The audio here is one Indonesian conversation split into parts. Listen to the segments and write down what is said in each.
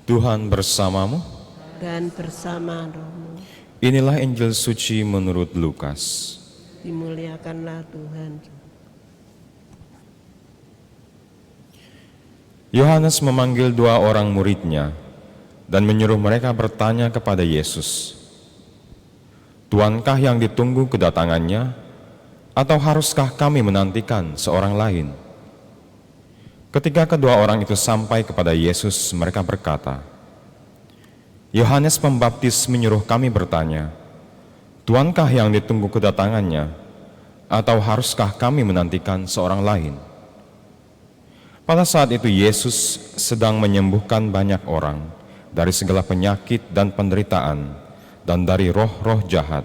Tuhan bersamamu. Dan bersama rohmu. Inilah Injil suci menurut Lukas. Dimuliakanlah Tuhan. Yohanes memanggil 2 orang muridnya dan menyuruh mereka bertanya kepada Yesus, "Tuankah yang ditunggu kedatangannya, atau haruskah kami menantikan seorang lain?" Ketika kedua orang itu sampai kepada Yesus, mereka berkata, "Yohanes Pembaptis menyuruh kami bertanya, Tuankah yang ditunggu kedatangannya, atau haruskah kami menantikan seorang lain?" Pada saat itu Yesus sedang menyembuhkan banyak orang dari segala penyakit dan penderitaan dan dari roh-roh jahat.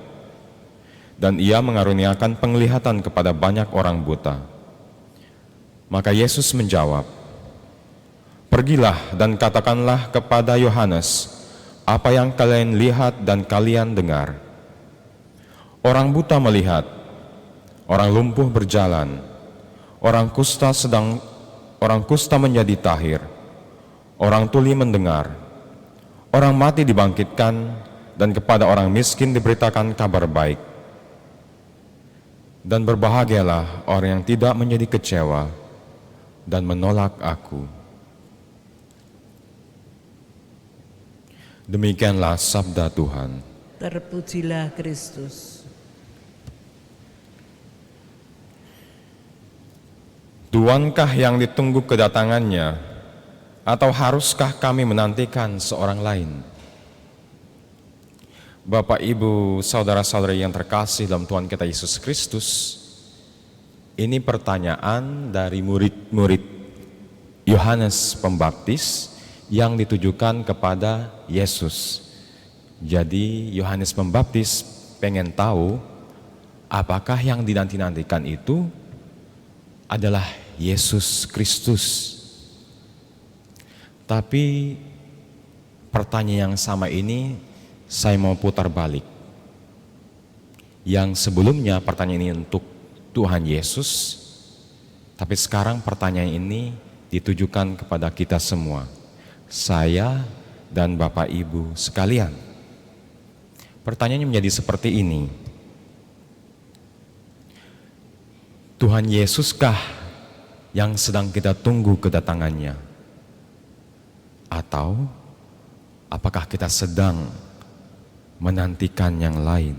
Dan ia mengaruniakan penglihatan kepada banyak orang buta. Maka Yesus menjawab, "Pergilah dan katakanlah kepada Yohanes apa yang kalian lihat dan kalian dengar. Orang buta melihat, orang lumpuh berjalan, orang kusta menjadi tahir, orang tuli mendengar, orang mati dibangkitkan, dan kepada orang miskin diberitakan kabar baik. Dan berbahagialah orang yang tidak menjadi kecewa dan menolak Aku." Demikianlah sabda Tuhan. Terpujilah Kristus. Tuankah yang ditunggu kedatangannya, atau haruskah kami menantikan seorang lain? Bapak, Ibu, saudara-saudari yang terkasih dalam Tuhan kita Yesus Kristus, ini pertanyaan dari murid-murid Yohanes Pembaptis yang ditujukan kepada Yesus. Jadi Yohanes Pembaptis pengen tahu apakah yang dinanti-nantikan itu adalah Yesus Kristus. Tapi pertanyaan yang sama ini saya mau putar balik. Yang sebelumnya pertanyaan ini untuk Tuhan Yesus, tapi sekarang pertanyaan ini ditujukan kepada kita semua, saya dan Bapak Ibu sekalian. Pertanyaannya menjadi seperti ini. Tuhan Yesuskah yang sedang kita tunggu kedatangannya? Atau apakah kita sedang menantikan yang lain?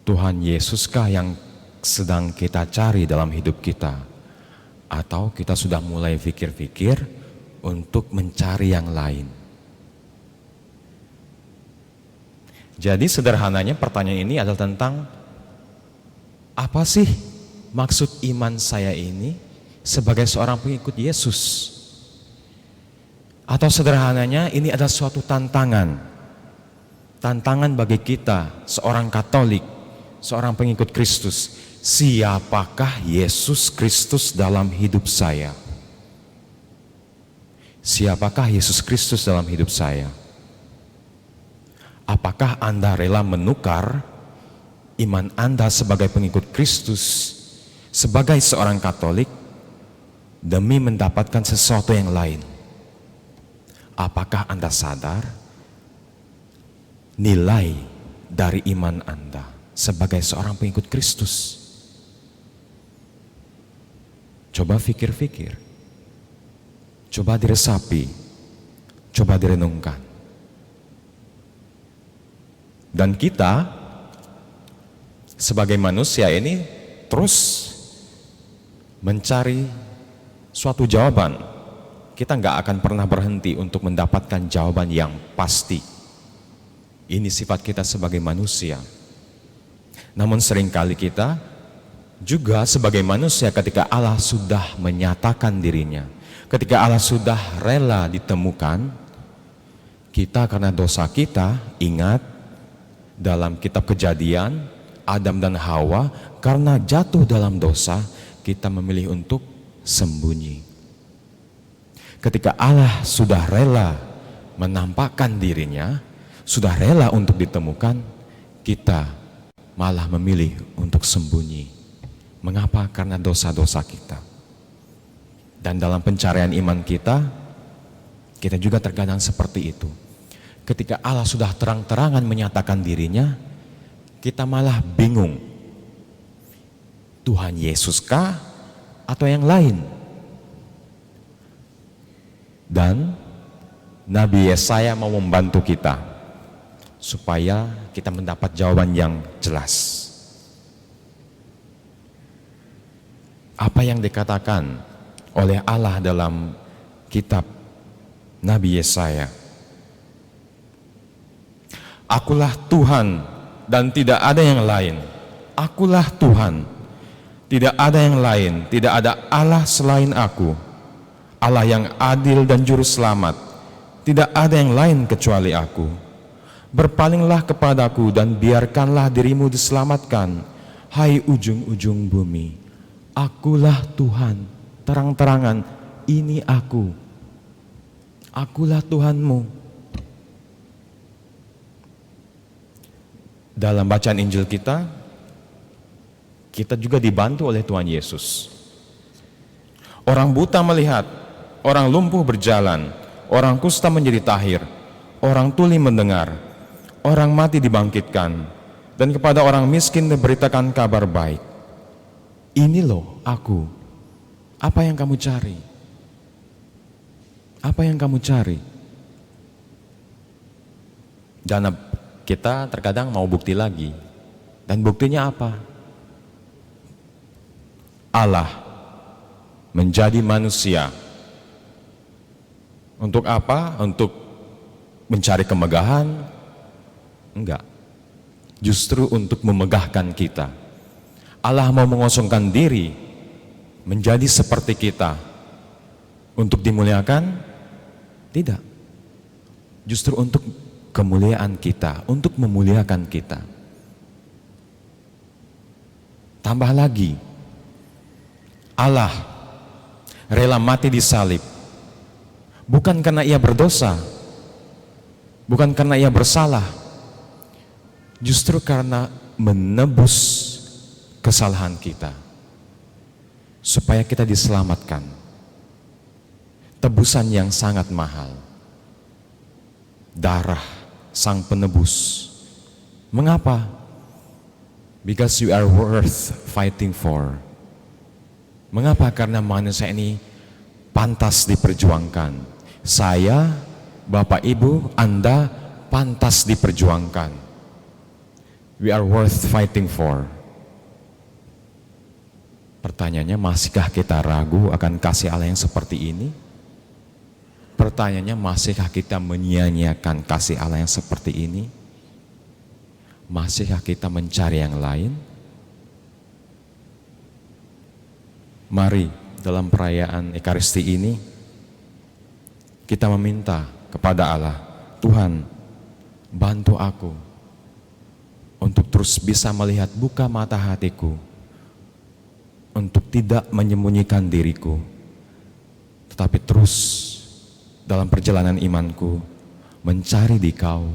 Tuhan Yesuskah yang sedang kita cari dalam hidup kita? Atau kita sudah mulai pikir-pikir untuk mencari yang lain? Jadi sederhananya pertanyaan ini adalah tentang apa sih maksud iman saya ini sebagai seorang pengikut Yesus? Atau sederhananya ini adalah suatu tantangan bagi kita, seorang Katolik, seorang pengikut Kristus. Siapakah Yesus Kristus dalam hidup saya? Siapakah Yesus Kristus dalam hidup saya? Apakah Anda rela menukar iman Anda sebagai pengikut Kristus, sebagai seorang Katolik, demi mendapatkan sesuatu yang lain? Apakah Anda sadar nilai dari iman Anda sebagai seorang pengikut Kristus? Coba pikir-pikir, coba diresapi, coba direnungkan. Dan kita sebagai manusia ini terus mencari suatu jawaban. Kita nggak akan pernah berhenti untuk mendapatkan jawaban yang pasti. Ini sifat kita sebagai manusia. Namun seringkali kita juga sebagai manusia, ketika Allah sudah menyatakan dirinya, ketika Allah sudah rela ditemukan, kita karena dosa kita, ingat dalam kitab Kejadian, Adam dan Hawa karena jatuh dalam dosa, kita memilih untuk sembunyi. Ketika Allah sudah rela menampakkan dirinya, sudah rela untuk ditemukan, kita malah memilih untuk sembunyi. Mengapa? Karena dosa-dosa kita. Dan dalam pencarian iman kita, Kita juga terkadang seperti itu. Ketika Allah sudah terang-terangan menyatakan dirinya, kita malah bingung. Tuhan Yesus kah atau yang lain? Dan Nabi Yesaya mau membantu kita supaya kita mendapat jawaban yang jelas. Apa yang dikatakan oleh Allah dalam kitab Nabi Yesaya? Akulah Tuhan dan tidak ada yang lain. Akulah Tuhan, tidak ada yang lain, tidak ada Allah selain aku. Allah yang adil dan juru selamat, tidak ada yang lain kecuali aku. Berpalinglah kepadaku dan biarkanlah dirimu diselamatkan, hai ujung-ujung bumi. Akulah Tuhan, terang-terangan, ini aku. Akulah Tuhanmu. Dalam bacaan Injil kita juga dibantu oleh Tuhan Yesus. Orang buta melihat, orang lumpuh berjalan, orang kusta menjadi tahir, orang tuli mendengar, orang mati dibangkitkan, dan kepada orang miskin diberitakan kabar baik. Ini loh aku. Apa yang kamu cari? Apa yang kamu cari? Dan kita terkadang mau bukti lagi. Dan buktinya apa? Allah menjadi manusia. Untuk apa? Untuk mencari kemegahan? Enggak. Justru untuk memegahkan kita. Allah mau mengosongkan diri menjadi seperti kita untuk dimuliakan? Tidak. Justru untuk kemuliaan kita, untuk memuliakan kita. Tambah lagi, Allah rela mati di salib bukan karena ia berdosa, bukan karena ia bersalah, justru karena menebus kesalahan kita, supaya kita diselamatkan. Tebusan yang sangat mahal, darah sang penebus. Mengapa? Because you are worth fighting for. Mengapa? Karena manusia ini pantas diperjuangkan. Saya, Bapak Ibu, Anda pantas diperjuangkan. We are worth fighting for. Pertanyaannya, masihkah kita ragu akan kasih Allah yang seperti ini? Pertanyaannya, masihkah kita menyia-nyiakan kasih Allah yang seperti ini? Masihkah kita mencari yang lain? Mari dalam perayaan Ekaristi ini kita meminta kepada Allah, Tuhan, bantu aku untuk terus bisa melihat buka mata hatiku, untuk tidak menyembunyikan diriku, tetapi terus dalam perjalanan imanku mencari di Kau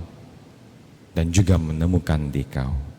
dan juga menemukan di Kau.